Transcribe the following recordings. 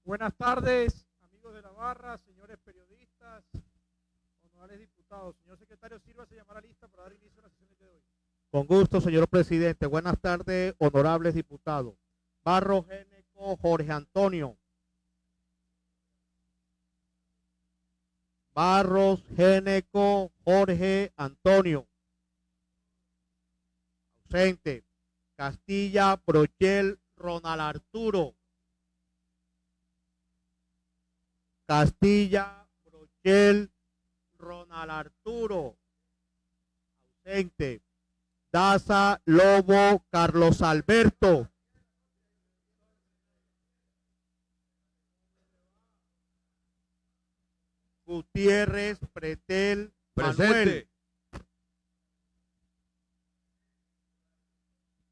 Buenas tardes, amigos de la barra, señores periodistas, honorables diputados. Señor secretario, sírvase a llamar a lista para dar inicio a la sesión de hoy. Con gusto, señor presidente. Buenas tardes, honorables diputados. Barros Géneco Jorge Antonio. Barros Géneco Jorge Antonio. Ausente. Castilla Brochel Ronald Arturo. Castilla Brochel Ronald Arturo. Ausente. Daza Lobo Carlos Alberto. Gutiérrez Pretel Manuel.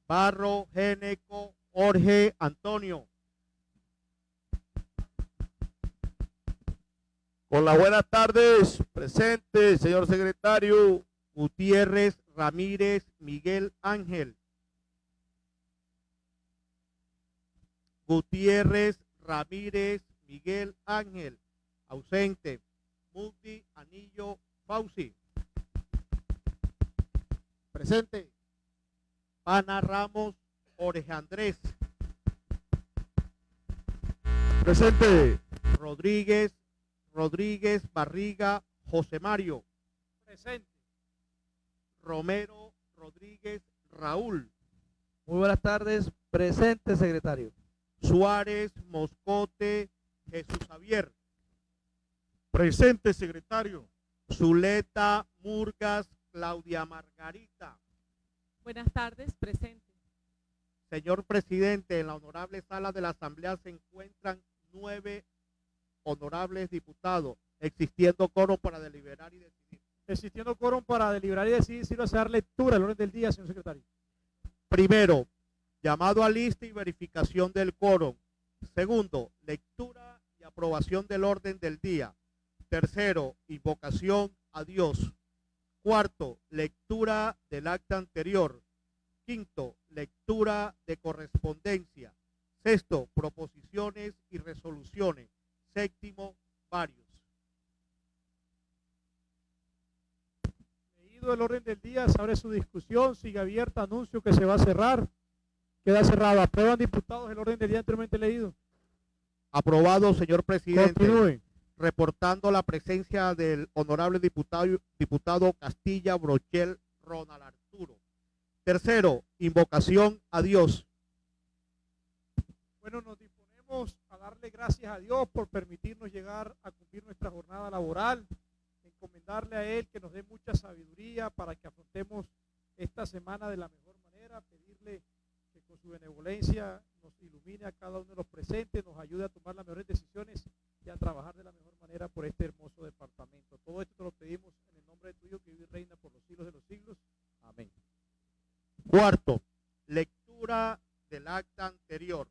Barro Géneco Jorge Antonio. Con las buenas tardes, presente, señor secretario. Gutiérrez Ramírez Miguel Ángel. Gutiérrez Ramírez Miguel Ángel. Ausente. Muti Anillo Fauci. Presente. Pana Ramos Jorge Andrés. Presente. Rodríguez Barriga José Mario. Presente. Romero Rodríguez Raúl. Muy buenas tardes, presente secretario. Suárez Moscote Jesús Javier. Presente, secretario. Zuleta Murgas Claudia Margarita. Buenas tardes, presente. Señor presidente, en la honorable sala de la Asamblea se encuentran 9 honorables diputados, existiendo quórum para deliberar y decidir. Existiendo quórum para deliberar y decidir, sírvase a dar lectura al orden del día, señor secretario. Primero, llamado a lista y verificación del quórum. Segundo, lectura y aprobación del orden del día. Tercero, invocación a Dios. Cuarto, lectura del acta anterior. Quinto, lectura de correspondencia. Sexto, proposiciones y resoluciones. Séptimo, varios. Leído el orden del día, se abre su discusión, sigue abierta, anuncio que se va a cerrar. Queda cerrado. ¿Aprueban, diputados, el orden del día anteriormente leído? Aprobado, señor presidente. Continúe. Reportando la presencia del honorable diputado Castilla Brochel Ronald Arturo. Tercero, invocación a Dios. Bueno, nos disponemos a darle gracias a Dios por permitirnos llegar a cumplir nuestra jornada laboral, encomendarle a Él que nos dé mucha sabiduría para que afrontemos esta semana de la mejor manera, pedirle que con su benevolencia nos ilumine a cada uno de los presentes, nos ayude a tomar las mejores decisiones y a trabajar de la mejor manera por este hermoso departamento. Todo esto te lo pedimos en el nombre de tuyo que vive y reina por los siglos de los siglos. Amén. Cuarto, lectura del acta anterior.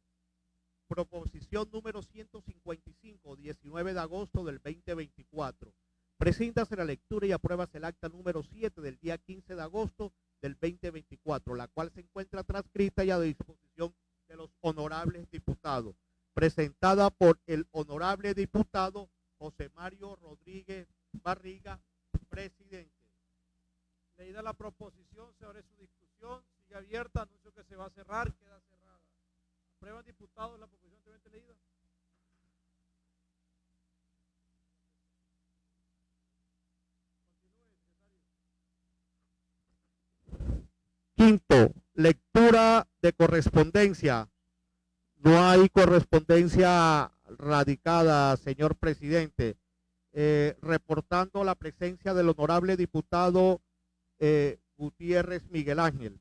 Proposición número 155, 19 de agosto del 2024. Preséntase la lectura y apruébase el acta número 7 del día 15 de agosto del 2024, la cual se encuentra transcrita y a disposición de los honorables diputados. Presentada por el honorable diputado José Mario Rodríguez Barriga, presidente. Leída la proposición, se abre su discusión, sigue abierta, anuncio que se va a cerrar, queda cerrada. ¿Aprueban, diputados, la proposición anteriormente leída? Continúe, secretario. Quinto, lectura de correspondencia. No hay correspondencia radicada, señor presidente. Reportando la presencia del honorable diputado Gutiérrez Miguel Ángel.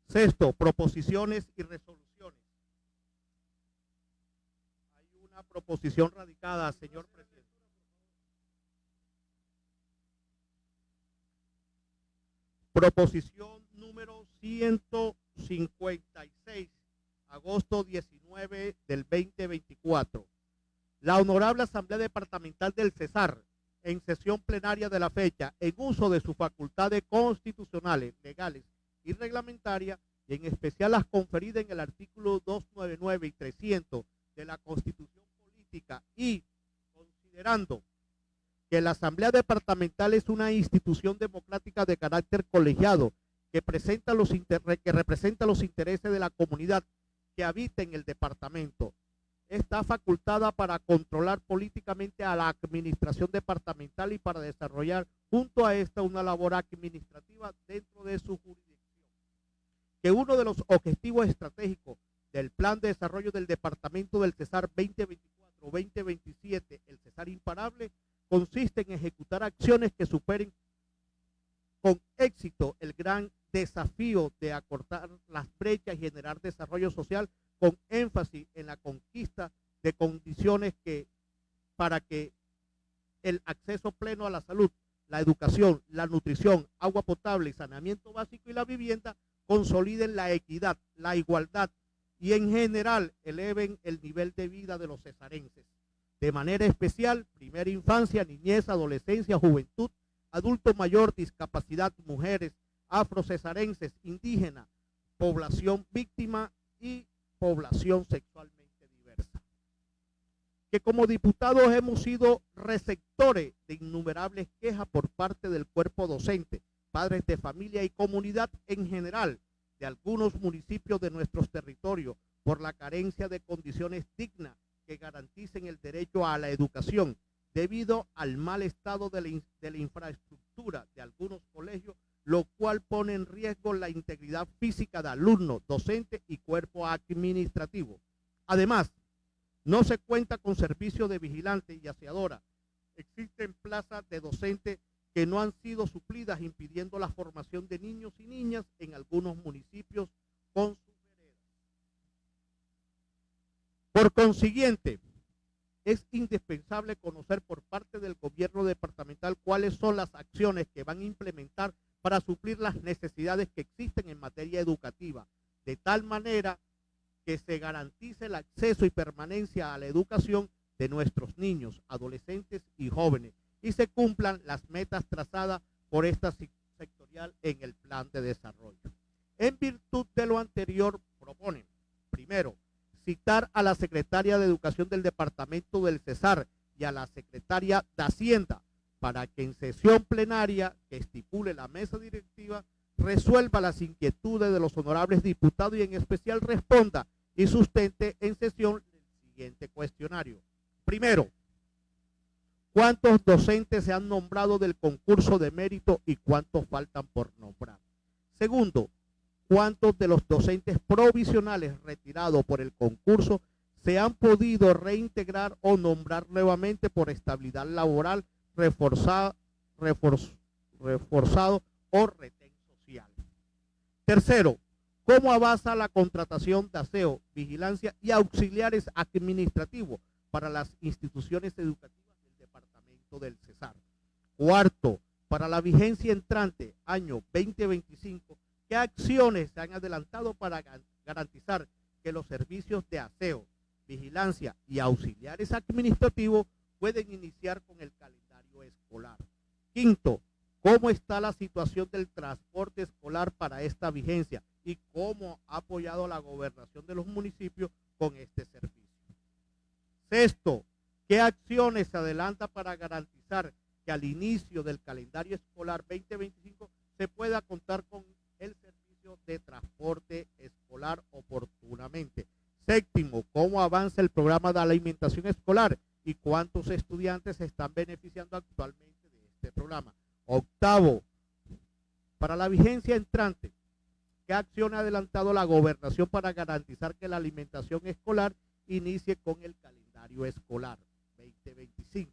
Sexto, proposiciones y resoluciones. Hay una proposición radicada, señor presidente. Proposición número 156, agosto 19 del 2024. La honorable Asamblea Departamental del Cesar, en sesión plenaria de la fecha, en uso de sus facultades constitucionales, legales y reglamentarias, y en especial las conferidas en el artículo 299 y 300 de la Constitución Política política y considerando que la Asamblea Departamental es una institución democrática de carácter colegiado que representa los intereses de la comunidad que habita en el departamento, está facultada para controlar políticamente a la administración departamental y para desarrollar junto a esta una labor administrativa dentro de su jurisdicción. Que uno de los objetivos estratégicos del Plan de Desarrollo del Departamento del Cesar 2024-2027, el Cesar Imparable, consiste en ejecutar acciones que superen con éxito el gran desafío de acortar las brechas y generar desarrollo social con énfasis en la conquista de condiciones para que el acceso pleno a la salud, la educación, la nutrición, agua potable y saneamiento básico y la vivienda consoliden la equidad, la igualdad y en general eleven el nivel de vida de los cesarenses. De manera especial, primera infancia, niñez, adolescencia, juventud, adulto mayor, discapacidad, mujeres, afrocesarenses, indígenas, población víctima y población sexualmente diversa. Que como diputados hemos sido receptores de innumerables quejas por parte del cuerpo docente, padres de familia y comunidad en general de algunos municipios de nuestros territorios por la carencia de condiciones dignas que garanticen el derecho a la educación debido al mal estado de la infraestructura de algunos colegios, lo cual pone en riesgo la integridad física de alumnos, docentes y cuerpo administrativo. Además, no se cuenta con servicios de vigilante y aseadora. Existen plazas de docentes que no han sido suplidas, impidiendo la formación de niños y niñas en algunos municipios con sus veredas. Por consiguiente, es indispensable conocer por parte del gobierno departamental cuáles son las acciones que van a implementar para suplir las necesidades que existen en materia educativa, de tal manera que se garantice el acceso y permanencia a la educación de nuestros niños, adolescentes y jóvenes, y se cumplan las metas trazadas por esta sectorial en el plan de desarrollo. En virtud de lo anterior, proponen, primero, citar a la secretaria de Educación del Departamento del Cesar y a la secretaria de Hacienda para que en sesión plenaria que estipule la mesa directiva resuelva las inquietudes de los honorables diputados y en especial responda y sustente en sesión el siguiente cuestionario. Primero, ¿cuántos docentes se han nombrado del concurso de mérito y cuántos faltan por nombrar? Segundo, ¿cuántos de los docentes provisionales retirados por el concurso se han podido reintegrar o nombrar nuevamente por estabilidad laboral, reforzado o retén social? Tercero, ¿cómo avanza la contratación de aseo, vigilancia y auxiliares administrativos para las instituciones educativas del departamento del Cesar? Cuarto, para la vigencia entrante, año 2025, ¿qué acciones se han adelantado para garantizar que los servicios de aseo, vigilancia y auxiliares administrativos pueden iniciar con el calendario escolar? Quinto, ¿cómo está la situación del transporte escolar para esta vigencia y cómo ha apoyado la gobernación de los municipios con este servicio? Sexto, ¿qué acciones se adelanta para garantizar que al inicio del calendario escolar 2025 se pueda contar con el servicio de transporte escolar oportunamente? Séptimo, ¿cómo avanza el programa de alimentación escolar y cuántos estudiantes se están beneficiando actualmente de este programa? Octavo, para la vigencia entrante, ¿qué acción ha adelantado la gobernación para garantizar que la alimentación escolar inicie con el calendario escolar 2025?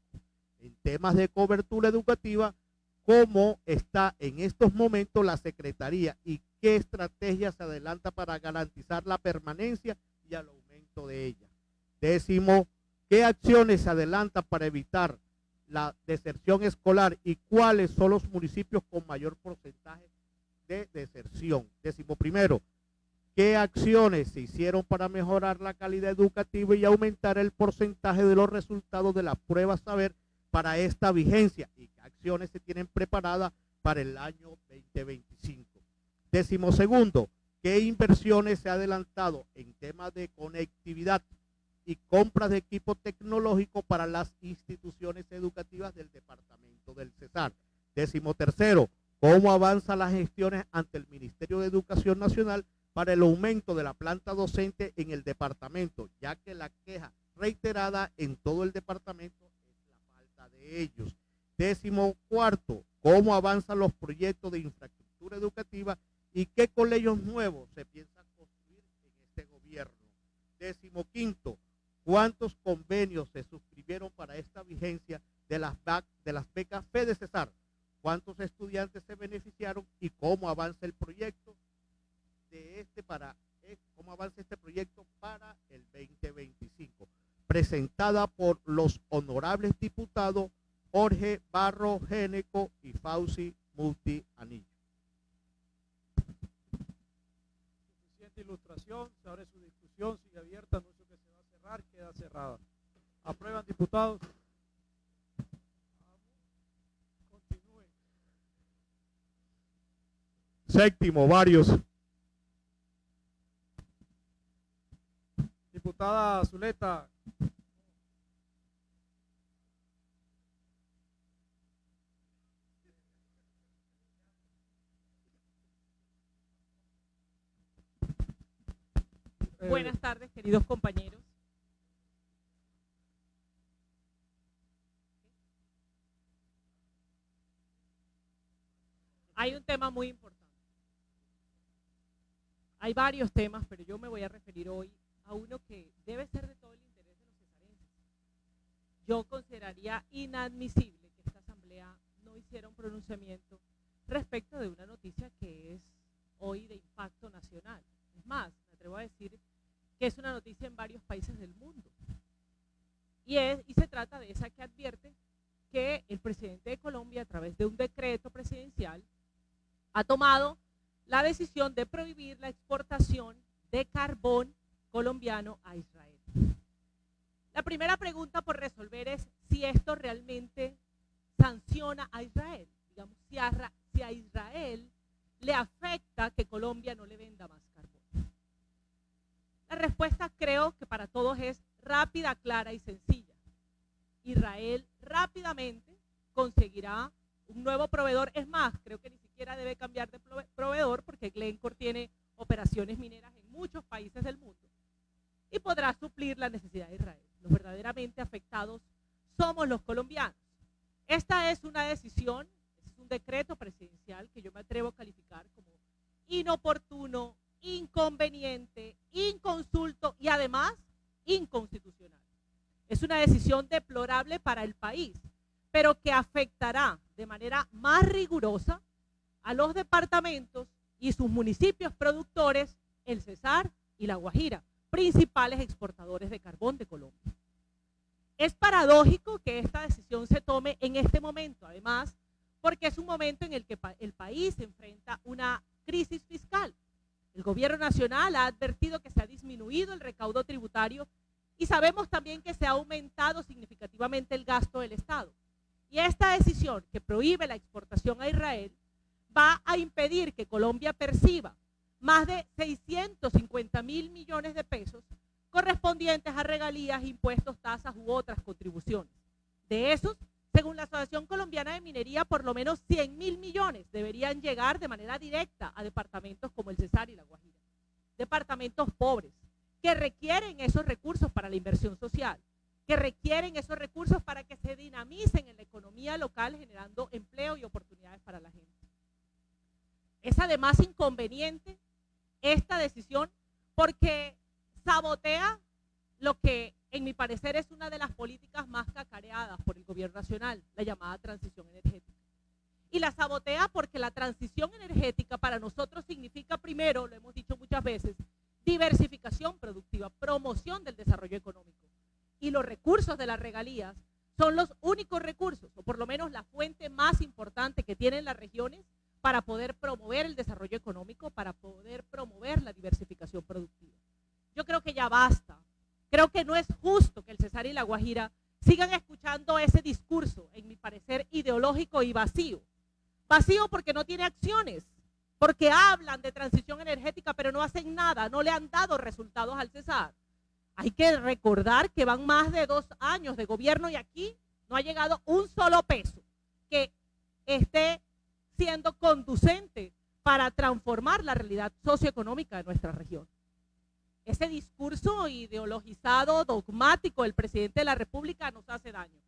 En temas de cobertura educativa, ¿cómo está en estos momentos la Secretaría y qué estrategia se adelanta para garantizar la permanencia y el aumento de ella? Décimo, ¿qué acciones se adelantan para evitar la deserción escolar y cuáles son los municipios con mayor porcentaje de deserción? Décimo primero, ¿qué acciones se hicieron para mejorar la calidad educativa y aumentar el porcentaje de los resultados de las pruebas saber para esta vigencia? ¿Y qué acciones se tienen preparadas para el año 2025? Décimo segundo, ¿qué inversiones se ha adelantado en temas de conectividad, y compras de equipo tecnológico para las instituciones educativas del departamento del Cesar. 13º, cómo avanzan las gestiones ante el Ministerio de Educación Nacional para el aumento de la planta docente en el departamento, ya que la queja reiterada en todo el departamento es la falta de ellos. 14º, cómo avanzan los proyectos de infraestructura educativa y qué colegios nuevos se piensan construir en este gobierno. 15º, cuántos convenios se suscribieron para esta vigencia de las becas Fede Cesar, cuántos estudiantes se beneficiaron y cómo avanza el proyecto cómo avanza este proyecto para el 2025, presentada por los honorables diputados Jorge Barro Géneco y Fauci Muti Anillo. Suficiente ilustración, se abre su discusión, sigue abierta, anuncio que se va a cerrar, queda cerrada. ¿Aprueban, diputados? Continúen. 7º, varios. Diputada Zuleta. Buenas tardes, queridos compañeros. Hay un tema muy importante. Hay varios temas, pero yo me voy a referir hoy a uno que debe ser de todo el interés de los cesarenses. Yo consideraría inadmisible que esta asamblea no hiciera un pronunciamiento respecto de una noticia que es hoy de impacto nacional. Es más, me atrevo a decir que es una noticia en varios países del mundo. Y se trata de esa que advierte que el presidente de Colombia, a través de un decreto presidencial, ha tomado la decisión de prohibir la exportación de carbón colombiano a Israel. La primera pregunta por resolver es si esto realmente sanciona a Israel. Digamos, si a Israel le afecta que Colombia no le venda más carbón. La respuesta creo que para todos es rápida, clara y sencilla. Israel rápidamente conseguirá un nuevo proveedor. Es más, creo que ni siquiera debe cambiar de proveedor porque Glencore tiene operaciones mineras en muchos países del mundo y podrá suplir la necesidad de Israel. Los verdaderamente afectados somos los colombianos. Esta es una decisión, es un decreto presidencial que yo me atrevo a calificar como inoportuno, inconveniente, inconsulto y además inconstitucional. Es una decisión deplorable para el país, pero que afectará de manera más rigurosa a los departamentos y sus municipios productores, el Cesar y La Guajira, principales exportadores de carbón de Colombia. Es paradójico que esta decisión se tome en este momento, además, porque es un momento en el que el país enfrenta una crisis fiscal. El gobierno nacional ha advertido que se ha disminuido el recaudo tributario y sabemos también que se ha aumentado significativamente el gasto del Estado. Y esta decisión que prohíbe la exportación a Israel va a impedir que Colombia perciba más de 650.000 millones de pesos correspondientes a regalías, impuestos, tasas u otras contribuciones. De esos, según la Asociación Colombiana de Minería, por lo menos 100.000 millones deberían llegar de manera directa a departamentos como el Cesar y La Guajira. Departamentos pobres, que requieren esos recursos para la inversión social, que requieren esos recursos para que se dinamicen en la economía local generando empleo y oportunidades para la gente. Es además inconveniente esta decisión porque sabotea lo que en mi parecer es una de las políticas más cacareadas por el gobierno nacional, la llamada transición energética. Y la sabotea porque la transición energética para nosotros significa primero, lo hemos dicho muchas veces, diversificación productiva, promoción del desarrollo económico. Y los recursos de las regalías son los únicos recursos, o por lo menos la fuente más importante que tienen las regiones para poder promover el desarrollo económico, para poder promover la diversificación productiva. Yo creo que ya basta. Creo que no es justo que el Cesar y La Guajira sigan escuchando ese discurso, en mi parecer, ideológico y vacío. Vacío porque no tiene acciones, porque hablan de transición energética pero no hacen nada, no le han dado resultados al Cesar. Hay que recordar que van más de 2 años de gobierno y aquí no ha llegado un solo peso que esté siendo conducente para transformar la realidad socioeconómica de nuestra región. Ese discurso ideologizado, dogmático del presidente de la República nos hace daño.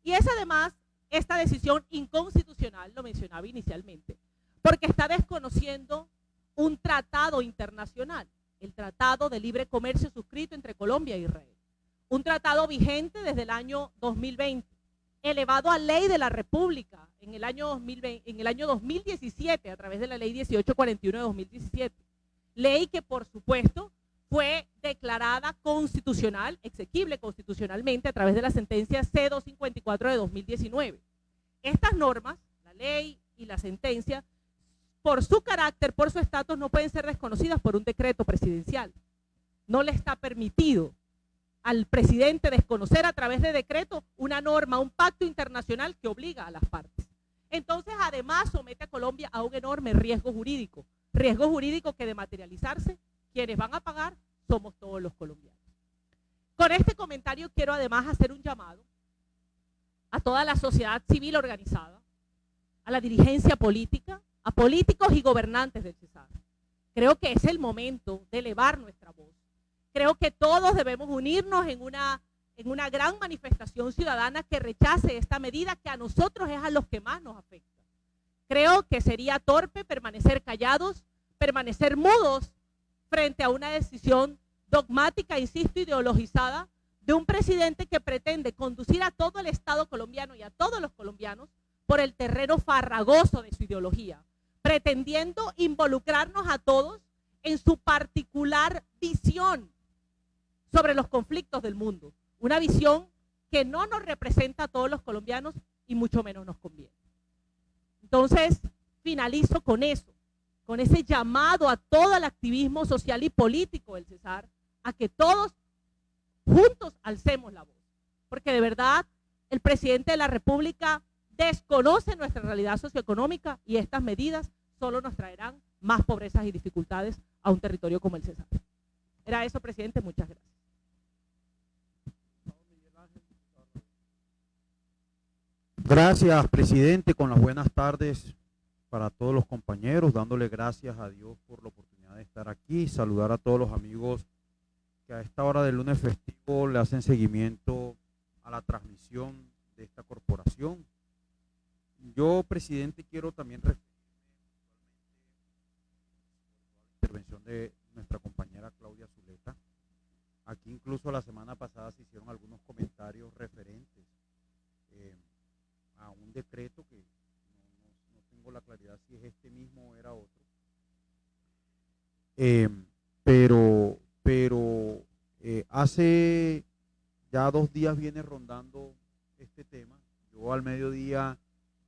Y es además esta decisión inconstitucional, lo mencionaba inicialmente, porque está desconociendo un tratado internacional, el Tratado de Libre Comercio suscrito entre Colombia e Israel. Un tratado vigente desde el año 2020, elevado a ley de la República en el año 2017 a través de la ley 1841 de 2017. Ley que por supuesto fue declarada constitucional, exequible constitucionalmente a través de la sentencia C-254 de 2019. Estas normas, la ley y la sentencia, por su carácter, por su estatus, no pueden ser desconocidas por un decreto presidencial. No le está permitido al presidente desconocer a través de decreto una norma, un pacto internacional que obliga a las partes. Entonces, además, somete a Colombia a un enorme riesgo jurídico que de materializarse, quienes van a pagar somos todos los colombianos. Con este comentario quiero además hacer un llamado a toda la sociedad civil organizada, a la dirigencia política, a políticos y gobernantes del Cesar. Creo que es el momento de elevar nuestra voz. Creo que todos debemos unirnos en una gran manifestación ciudadana que rechace esta medida que a nosotros es a los que más nos afecta. Creo que sería torpe permanecer callados, permanecer mudos frente a una decisión dogmática, insisto, ideologizada de un presidente que pretende conducir a todo el Estado colombiano y a todos los colombianos por el terreno farragoso de su ideología, pretendiendo involucrarnos a todos en su particular visión sobre los conflictos del mundo. Una visión que no nos representa a todos los colombianos y mucho menos nos conviene. Entonces, finalizo con eso, con ese llamado a todo el activismo social y político del Cesar, a que todos juntos alcemos la voz. Porque de verdad, el presidente de la República desconoce nuestra realidad socioeconómica y estas medidas solo nos traerán más pobrezas y dificultades a un territorio como el Cesar. Era eso, presidente. Muchas gracias. Gracias, presidente, con las buenas tardes para todos los compañeros, dándole gracias a Dios por la oportunidad de estar aquí, saludar a todos los amigos que a esta hora del lunes festivo le hacen seguimiento a la transmisión de esta corporación. Yo, presidente, quiero también referirme a la intervención de nuestra compañera Claudia Zuleta. Aquí incluso la semana pasada se hicieron algunos comentarios referentes a un decreto que no tengo la claridad si es este mismo o era otro. Pero hace ya 2 días viene rondando este tema. Yo al mediodía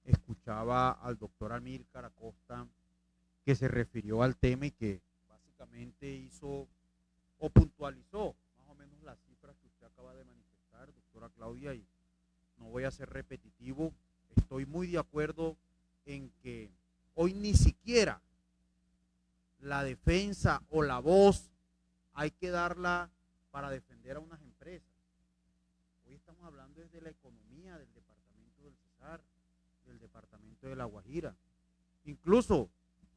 escuchaba al doctor Amílcar Acosta que se refirió al tema y que básicamente hizo o puntualizó más o menos las cifras que usted acaba de manifestar, doctora Claudia, y no voy a ser repetitivo. Estoy muy de acuerdo en que hoy ni siquiera la defensa o la voz hay que darla para defender a unas empresas. Hoy estamos hablando desde la economía del departamento del Cesar, del departamento de La Guajira, incluso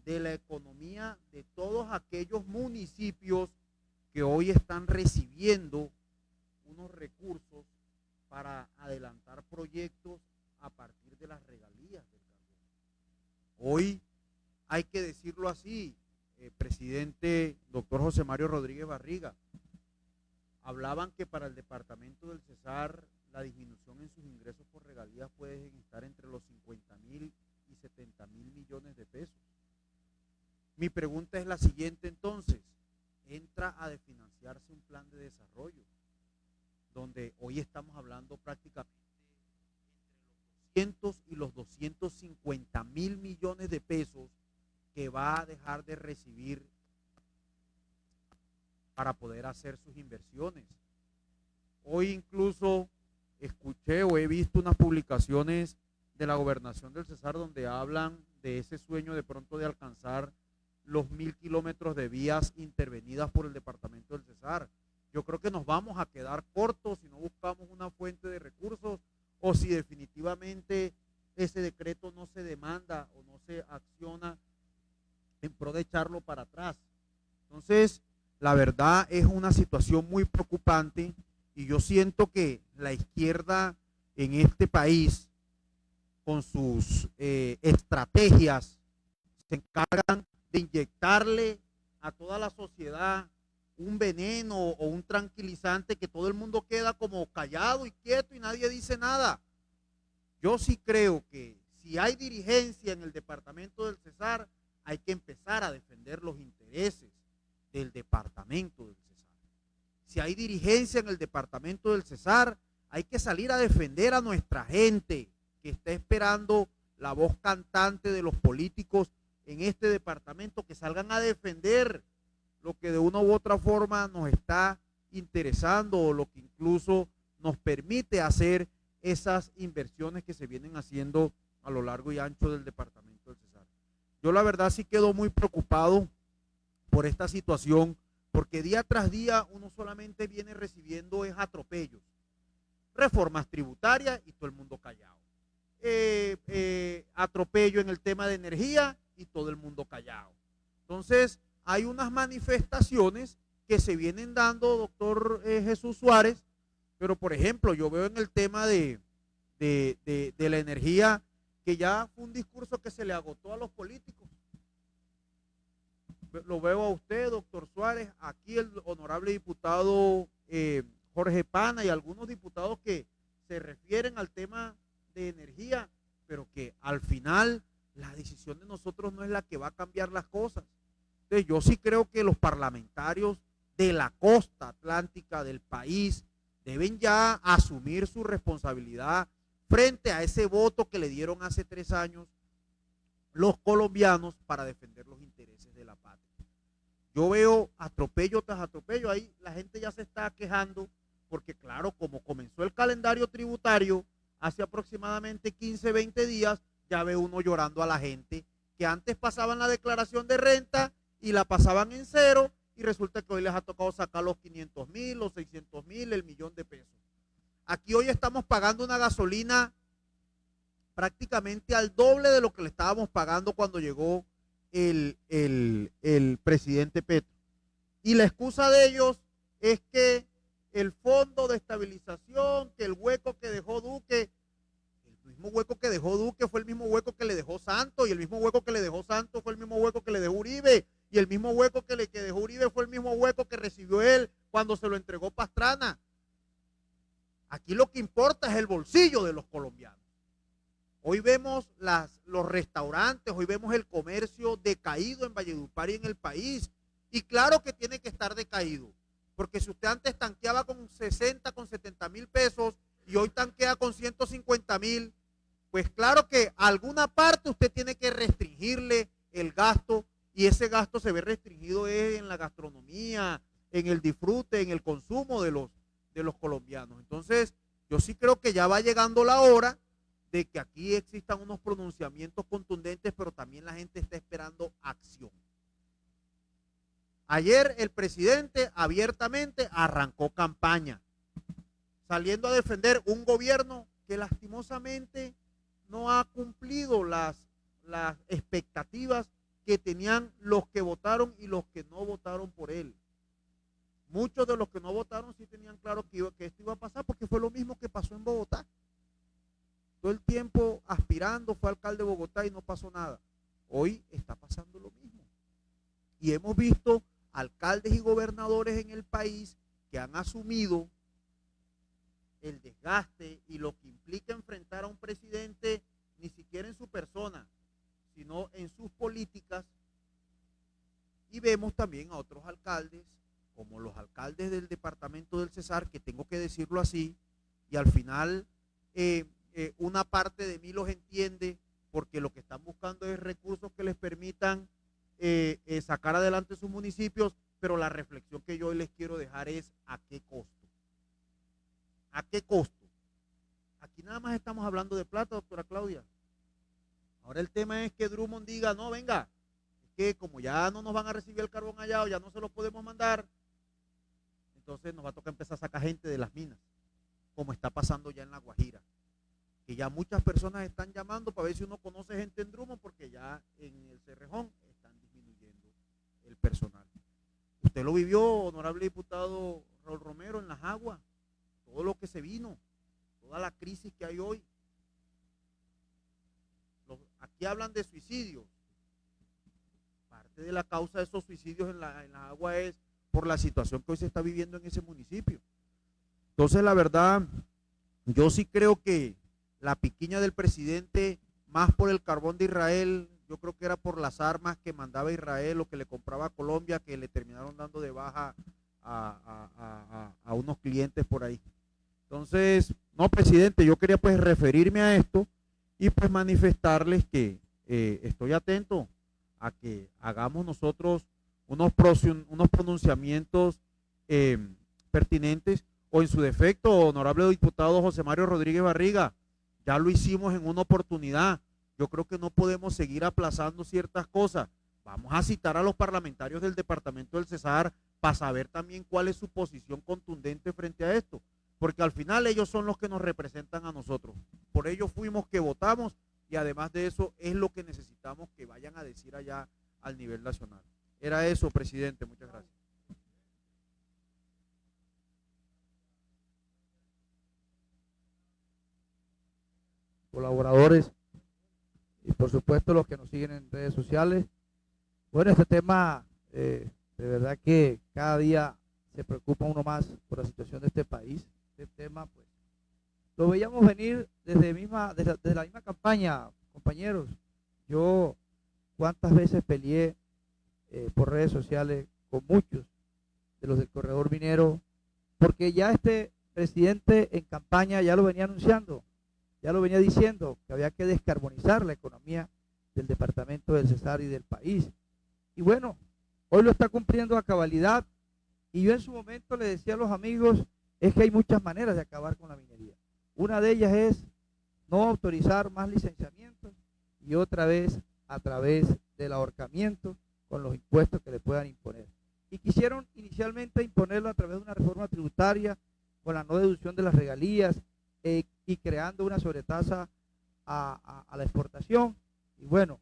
de la economía de todos aquellos municipios que hoy están recibiendo unos recursos para adelantar proyectos a partir de las regalías del carbón. Hoy hay que decirlo así, presidente doctor José Mario Rodríguez Barriga, hablaban que para el departamento del Cesar la disminución en sus ingresos por regalías puede estar entre los 50.000 y 70.000 millones de pesos. Mi pregunta es la siguiente entonces, ¿entra a desfinanciarse un plan de desarrollo? Donde hoy estamos hablando prácticamente entre los 200 y los 250.000 millones de pesos que va a dejar de recibir para poder hacer sus inversiones. Hoy incluso escuché o he visto unas publicaciones de la gobernación del Cesar donde hablan de ese sueño de pronto de alcanzar los 1.000 kilómetros de vías intervenidas por el departamento del Cesar. yo creo que nos vamos a quedar cortos si no buscamos una fuente de recursos o si definitivamente ese decreto no se demanda o no se acciona en pro de echarlo para atrás. Entonces, la verdad es una situación muy preocupante y yo siento que la izquierda en este país, con sus estrategias, se encargan de inyectarle a toda la sociedad un veneno o un tranquilizante que todo el mundo queda como callado y quieto y nadie dice nada. Yo sí creo que si hay dirigencia en el departamento del Cesar, hay que empezar a defender los intereses del departamento del Cesar. Si hay dirigencia en el departamento del Cesar, hay que salir a defender a nuestra gente que está esperando la voz cantante de los políticos en este departamento, que salgan a defender lo que de una u otra forma nos está interesando o lo que incluso nos permite hacer esas inversiones que se vienen haciendo a lo largo y ancho del departamento del Cesar. Yo la verdad sí quedo muy preocupado por esta situación, porque día tras día uno solamente viene recibiendo es atropellos, reformas tributarias y todo el mundo callado, atropello en el tema de energía y todo el mundo callado. Entonces hay unas manifestaciones que se vienen dando, doctor Jesús Suárez, pero por ejemplo yo veo en el tema de la energía que ya fue un discurso que se le agotó a los políticos. Lo veo a usted, doctor Suárez, aquí el honorable diputado Jorge Pana y algunos diputados que se refieren al tema de energía, pero que al final la decisión de nosotros no es la que va a cambiar las cosas. Entonces yo sí creo que los parlamentarios de la costa atlántica del país deben ya asumir su responsabilidad frente a ese voto que le dieron hace 3 años los colombianos para defender los intereses de la patria. Yo veo atropello tras atropello, ahí la gente ya se está quejando porque claro, como comenzó el calendario tributario hace aproximadamente 15, 20 días, ya ve uno llorando a la gente que antes pasaban la declaración de renta y la pasaban en cero y resulta que hoy les ha tocado sacar los 500,000, los 600,000, el millón de pesos. Aquí hoy estamos pagando una gasolina prácticamente al doble de lo que le estábamos pagando cuando llegó el presidente Petro. Y la excusa de ellos es que el fondo de estabilización, que el hueco que dejó Duque, el mismo hueco que dejó Duque fue el mismo hueco que le dejó Santos, y el mismo hueco que le dejó Santos fue el mismo hueco que le dejó Uribe, y el mismo hueco que dejó Uribe fue el mismo hueco que recibió él cuando se lo entregó Pastrana. Aquí lo que importa es el bolsillo de los colombianos. Hoy vemos los restaurantes, hoy vemos el comercio decaído en Valledupar y en el país. Y claro que tiene que estar decaído, porque si usted antes tanqueaba con 60, con 70,000 pesos y hoy tanquea con 150,000, pues claro que a alguna parte usted tiene que restringirle el gasto y ese gasto se ve restringido en la gastronomía, en el disfrute, en el consumo de los colombianos. Entonces, yo sí creo que ya va llegando la hora de que aquí existan unos pronunciamientos contundentes, pero también la gente está esperando acción. Ayer el presidente abiertamente arrancó campaña, saliendo a defender un gobierno que lastimosamente no ha cumplido las expectativas que tenían los que votaron y los que no votaron por él. Muchos de los que no votaron sí tenían claro que esto iba a pasar, porque fue lo mismo que pasó en Bogotá. Todo el tiempo aspirando, fue alcalde de Bogotá y no pasó nada. Hoy está pasando lo mismo. Y hemos visto alcaldes y gobernadores en el país que han asumido el desgaste y lo que implica enfrentar a un presidente, ni siquiera en su persona, sino en sus políticas. Y vemos también a otros alcaldes, como los alcaldes del departamento del Cesar, que tengo que decirlo así, y al final una parte de mí los entiende, porque lo que están buscando es recursos que les permitan sacar adelante sus municipios, pero la reflexión que yo hoy les quiero dejar es ¿a qué costo? ¿A qué costo? Aquí nada más estamos hablando de plata, doctora Claudia. Ahora el tema es que Drummond diga, no, venga, es que como ya no nos van a recibir el carbón allá o ya no se lo podemos mandar, entonces nos va a tocar empezar a sacar gente de las minas, como está pasando ya en La Guajira, que ya muchas personas están llamando para ver si uno conoce gente en Drummond, porque ya en el Cerrejón están disminuyendo el personal. Usted lo vivió, honorable diputado Raúl Romero, en las aguas, todo lo que se vino, toda la crisis que hay hoy. Aquí hablan de suicidios. Parte de la causa de esos suicidios en la agua es por la situación que hoy se está viviendo en ese municipio. Entonces, la verdad, yo sí creo que la piquiña del presidente, más por el carbón de Israel, yo creo que era por las armas que mandaba Israel o que le compraba a Colombia, que le terminaron dando de baja a unos clientes por ahí. Entonces, no, presidente, yo quería pues referirme a esto y pues manifestarles que estoy atento a que hagamos nosotros unos pronunciamientos pertinentes, o en su defecto, honorable diputado José Mario Rodríguez Barriga, ya lo hicimos en una oportunidad. Yo creo que no podemos seguir aplazando ciertas cosas. Vamos a citar a los parlamentarios del departamento del Cesar para saber también cuál es su posición contundente frente a esto, porque al final ellos son los que nos representan a nosotros. Por ello fuimos que votamos, y además de eso es lo que necesitamos que vayan a decir allá al nivel nacional. Era eso, presidente. Muchas gracias. Colaboradores y por supuesto los que nos siguen en redes sociales. Bueno, este tema de verdad que cada día se preocupa uno más por la situación de este país. Este tema pues lo veíamos venir desde la misma campaña, compañeros. Yo cuántas veces peleé por redes sociales con muchos de los del corredor minero, porque ya este presidente en campaña ya lo venía anunciando, ya lo venía diciendo, que había que descarbonizar la economía del departamento del Cesar y del país. Y bueno, hoy lo está cumpliendo a cabalidad, y yo en su momento le decía a los amigos, es que hay muchas maneras de acabar con la minería. Una de ellas es no autorizar más licenciamientos, y otra vez a través del ahorcamiento con los impuestos que le puedan imponer. Y quisieron inicialmente imponerlo a través de una reforma tributaria con la no deducción de las regalías y creando una sobretasa a la exportación. Y bueno,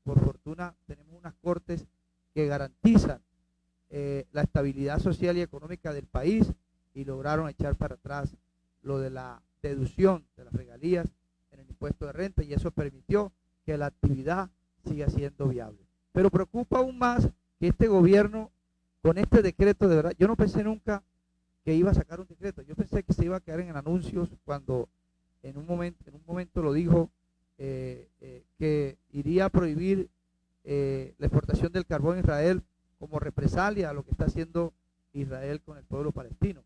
por fortuna tenemos unas cortes que garantizan la estabilidad social y económica del país, y lograron echar para atrás lo de la deducción de las regalías en el impuesto de renta, y eso permitió que la actividad siga siendo viable. Pero preocupa aún más que este gobierno, con este decreto, de verdad, yo no pensé nunca que iba a sacar un decreto. Yo pensé que se iba a quedar en anuncios cuando en un momento lo dijo, que iría a prohibir la exportación del carbón a Israel como represalia a lo que está haciendo Israel con el pueblo palestino.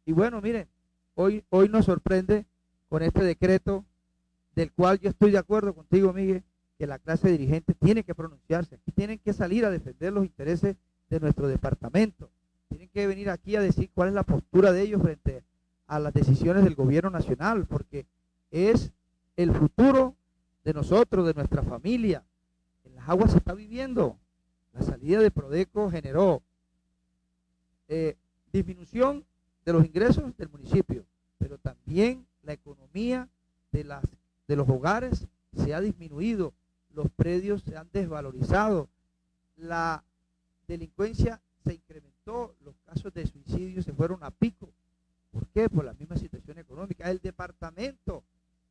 Y bueno, miren, hoy nos sorprende con este decreto, del cual yo estoy de acuerdo contigo, Miguel, que la clase dirigente tiene que pronunciarse. Aquí tienen que salir a defender los intereses de nuestro departamento. Tienen que venir aquí a decir cuál es la postura de ellos frente a las decisiones del gobierno nacional, porque es el futuro de nosotros, de nuestra familia. En las aguas se está viviendo. La salida de Prodeco generó disminución de los ingresos del municipio, pero también la economía de los hogares se ha disminuido, los predios se han desvalorizado, la delincuencia se incrementó, los casos de suicidio se fueron a pico. ¿Por qué? Por la misma situación económica. El departamento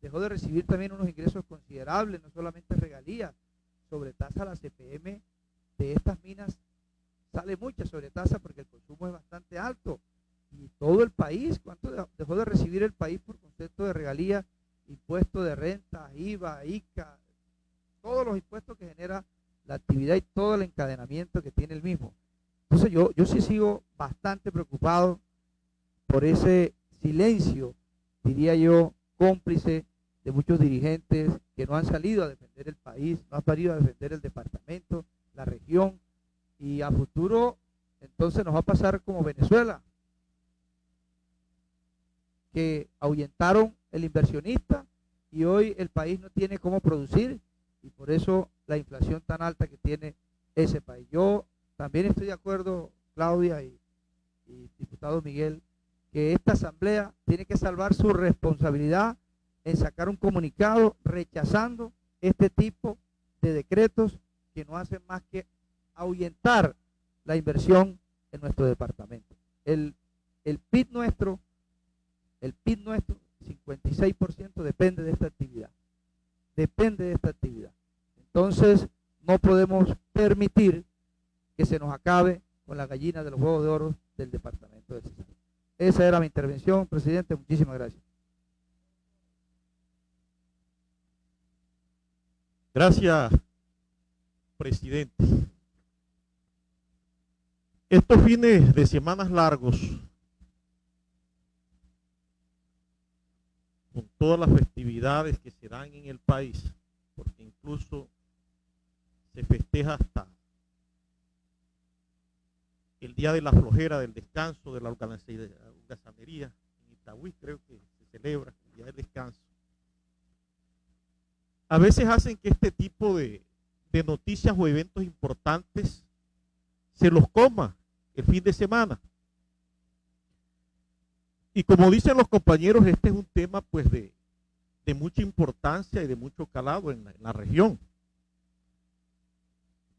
dejó de recibir también unos ingresos considerables, no solamente regalías, sobretasa a la CPM de estas minas, sale mucha sobretasa porque el consumo es bastante alto. Y todo el país, ¿cuánto dejó de recibir el país por concepto de regalías, impuestos de renta, IVA, ICA, todos los impuestos que genera la actividad y todo el encadenamiento que tiene el mismo? Entonces yo sí sigo bastante preocupado por ese silencio, diría yo, cómplice de muchos dirigentes que no han salido a defender el país, no han salido a defender el departamento, la región, y a futuro entonces nos va a pasar como Venezuela, que ahuyentaron el inversionista y hoy el país no tiene cómo producir, y por eso la inflación tan alta que tiene ese país. Yo también estoy de acuerdo, Claudia y diputado Miguel, que esta asamblea tiene que salvar su responsabilidad en sacar un comunicado rechazando este tipo de decretos que no hacen más que ahuyentar la inversión en nuestro departamento. El PIB nuestro, 56% depende de esta actividad. Depende de esta actividad. Entonces, no podemos permitir que se nos acabe con la gallina de los huevos de oro del departamento de Cesar. Esa era mi intervención, presidente. Muchísimas gracias. Gracias, presidente. Estos fines de semanas largos, con todas las festividades que se dan en el país, porque incluso se festeja hasta el día de la flojera, del descanso, de la holgazanería, en Itagüí creo que se celebra el día del descanso. A veces hacen que este tipo de noticias o eventos importantes se los coma el fin de semana. Y como dicen los compañeros, este es un tema pues de mucha importancia y de mucho calado en la región.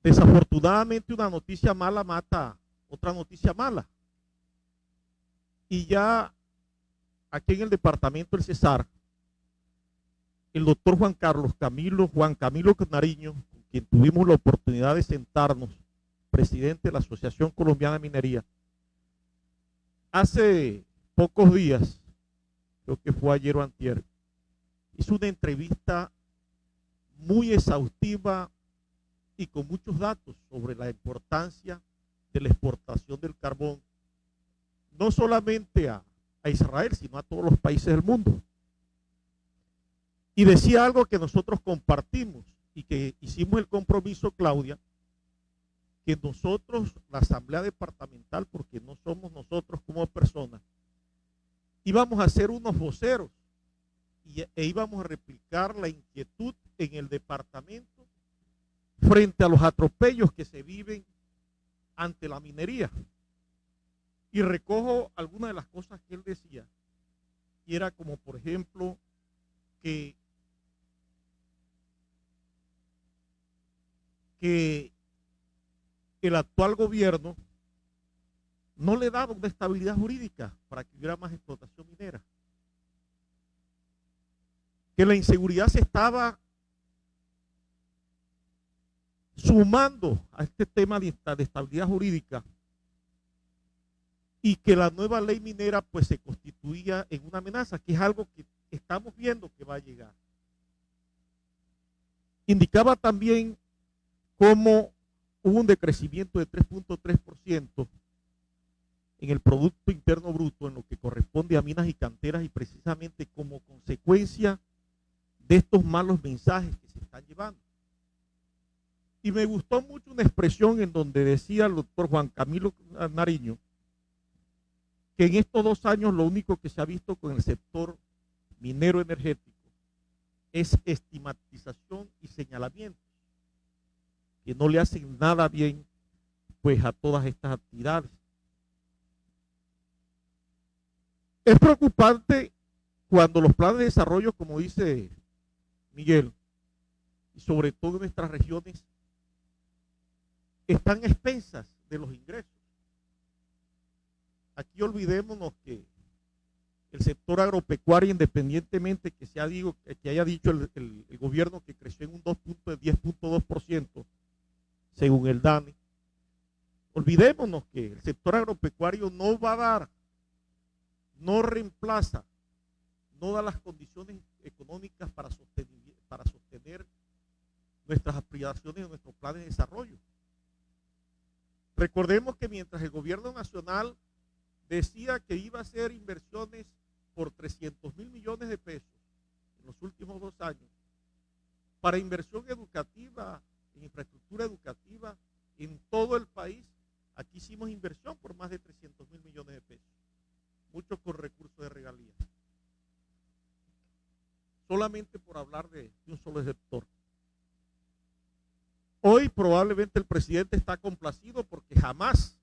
Desafortunadamente una noticia mala mata otra noticia mala. Y ya aquí en el departamento del Cesar, el doctor Juan Camilo Nariño, con quien tuvimos la oportunidad de sentarnos, presidente de la Asociación Colombiana de Minería, hace pocos días, creo que fue ayer o antier, hizo una entrevista muy exhaustiva y con muchos datos sobre la importancia de la exportación del carbón, no solamente a Israel, sino a todos los países del mundo. Y decía algo que nosotros compartimos y que hicimos el compromiso, Claudia, que nosotros, la Asamblea Departamental, porque no somos nosotros como personas, íbamos a ser unos voceros e íbamos a replicar la inquietud en el departamento frente a los atropellos que se viven ante la minería. Y recojo algunas de las cosas que él decía, y era como por ejemplo que el actual gobierno no le daba una estabilidad jurídica para que hubiera más explotación minera, que la inseguridad se estaba sumando a este tema de estabilidad jurídica y que la nueva ley minera pues se constituía en una amenaza, que es algo que estamos viendo que va a llegar. Indicaba también cómo hubo un decrecimiento de 3.3% en el Producto Interno Bruto en lo que corresponde a minas y canteras, y precisamente como consecuencia de estos malos mensajes que se están llevando. Y me gustó mucho una expresión en donde decía el doctor Juan Camilo Nariño que en estos 2 años lo único que se ha visto con el sector minero energético es estigmatización y señalamiento, que no le hacen nada bien pues a todas estas actividades. Es preocupante cuando los planes de desarrollo, como dice Miguel, y sobre todo en nuestras regiones, están a expensas de los ingresos. Aquí olvidémonos que el sector agropecuario, independientemente que haya dicho el gobierno que creció en un 10.2% según el DANE, olvidémonos que el sector agropecuario no va a dar, no reemplaza, no da las condiciones económicas para sostener nuestras aspiraciones y nuestros planes de desarrollo. Recordemos que mientras el gobierno nacional decía que iba a hacer inversiones por 300.000 millones de pesos en los últimos 2 años para inversión educativa, en infraestructura educativa en todo el país, aquí hicimos inversión por más de 300.000 millones de pesos, mucho con recursos de regalías, solamente por hablar de un solo sector. Hoy probablemente el presidente está complacido porque jamás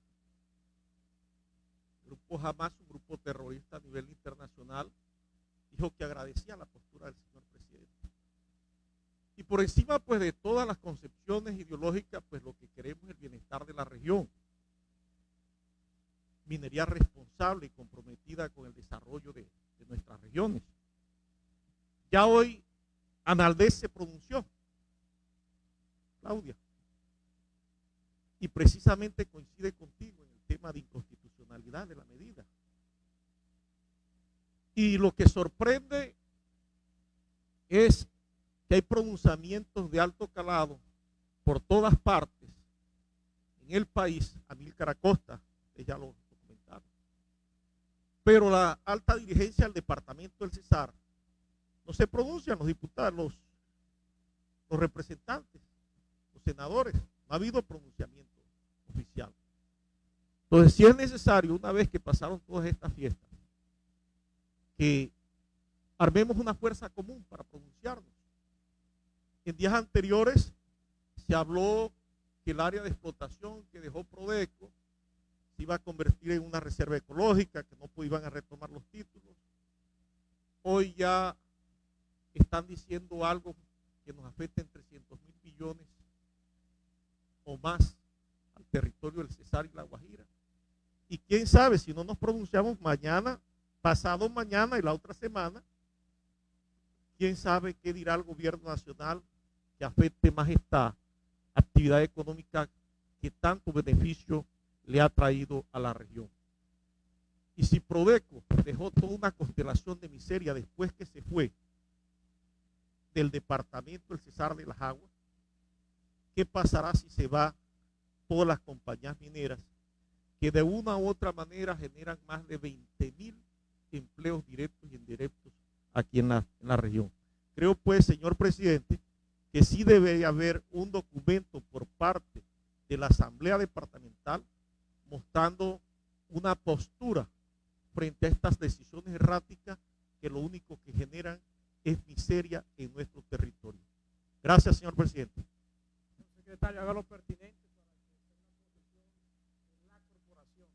grupo Hamas, un grupo terrorista a nivel internacional, dijo que agradecía la postura del señor presidente. Y por encima pues de todas las concepciones ideológicas, pues lo que queremos es el bienestar de la región. Minería responsable y comprometida con el desarrollo de nuestras regiones. Ya hoy Analdés se pronunció, Claudia, y precisamente coincide contigo en el tema de inconstitucionalidad de la medida. Y lo que sorprende es que hay pronunciamientos de alto calado por todas partes en el país. Amílcar Acosta, ya lo comentaron. Pero la alta dirigencia del departamento del Cesar no se pronuncian, los diputados, los representantes, los senadores. No ha habido pronunciamiento oficial. Entonces, si es necesario, una vez que pasaron todas estas fiestas, que armemos una fuerza común para pronunciarnos. En días anteriores se habló que el área de explotación que dejó Prodeco se iba a convertir en una reserva ecológica, que no iban a retomar los títulos. Hoy ya están diciendo algo que nos afecta en 300.000 millones o más al territorio del Cesar y la Guajira. Y quién sabe, si no nos pronunciamos mañana, pasado mañana y la otra semana, quién sabe qué dirá el gobierno nacional que afecte más esta actividad económica que tanto beneficio le ha traído a la región. Y si Prodeco dejó toda una constelación de miseria después que se fue del departamento del Cesar de las Aguas, ¿qué pasará si se va todas las compañías mineras que de una u otra manera generan más de 20.000 empleos directos y indirectos aquí en la región? Creo pues, señor presidente, que sí debe haber un documento por parte de la Asamblea Departamental mostrando una postura frente a estas decisiones erráticas que lo único que generan es miseria en nuestro territorio. Gracias, señor presidente. Secretario, haga lo pertinente para que sea una posición de la corporación,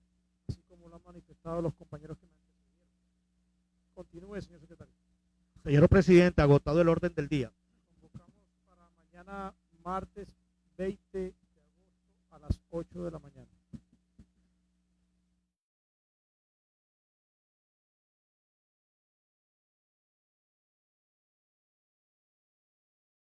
así como lo han manifestado los compañeros que me antecedieron. Continúe, señor secretario. Señor presidente, agotado el orden del día. Convocamos para mañana, martes 20 de agosto a las 8 de la mañana.